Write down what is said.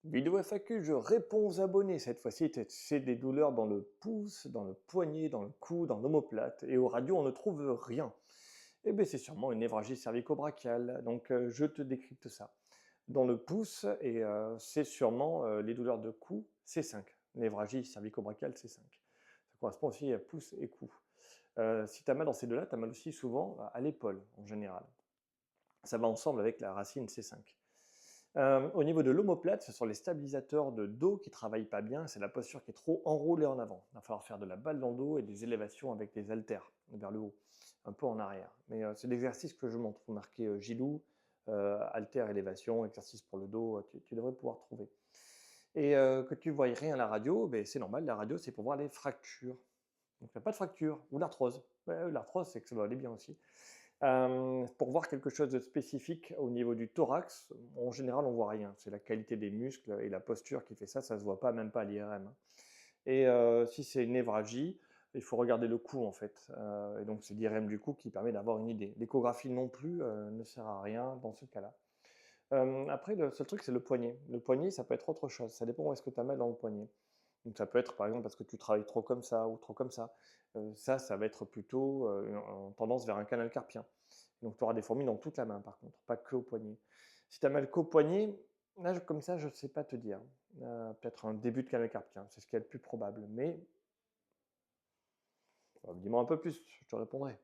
Vidéo FAQ, je réponds aux abonnés. Cette fois-ci, c'est des douleurs dans le pouce, dans le poignet, dans le cou, dans l'omoplate. Et aux radios, on ne trouve rien. Eh bien, c'est sûrement une névralgie cervico-brachiale. Donc, je te décrypte ça. Dans le pouce, et c'est sûrement les douleurs de cou, C5. Névralgie cervico-brachiale, C5. Ça correspond aussi à pouce et cou. Si tu as mal dans ces deux-là, tu as mal aussi souvent à l'épaule, en général. Ça va ensemble avec la racine C5. Au niveau de l'omoplate, ce sont les stabilisateurs de dos qui ne travaillent pas bien, c'est la posture qui est trop enroulée en avant. Il va falloir faire de la balle dans le dos et des élévations avec des haltères vers le haut, un peu en arrière. Mais c'est l'exercice que je montre, marqué Gilou, haltère, élévation, exercice pour le dos, tu devrais pouvoir trouver. Et que tu ne voyes rien à la radio, ben, c'est normal, la radio c'est pour voir les fractures. Donc il n'y a pas de fracture, ou l'arthrose. Ouais, l'arthrose, c'est que ça doit aller bien aussi. Pour voir quelque chose de spécifique au niveau du thorax, en général, on voit rien. C'est la qualité des muscles et la posture qui fait ça, ça se voit pas, même pas à l'IRM. Et si c'est une névralgie, il faut regarder le cou en fait. Et donc c'est l'IRM du cou qui permet d'avoir une idée. L'échographie non plus ne sert à rien dans ce cas-là. Après, le seul truc, c'est le poignet. Le poignet, ça peut être autre chose. Ça dépend où est-ce que tu as mal dans le poignet. Donc ça peut être par exemple parce que tu travailles trop comme ça ou trop comme ça. Ça va être plutôt en tendance vers un canal carpien. Donc tu auras des fourmis dans toute la main par contre, pas que au poignet. Si tu as mal qu'au poignet, là comme ça, je ne sais pas te dire. Peut-être un début de canal carpien, c'est ce qui est le plus probable. Mais dis-moi un peu plus, je te répondrai.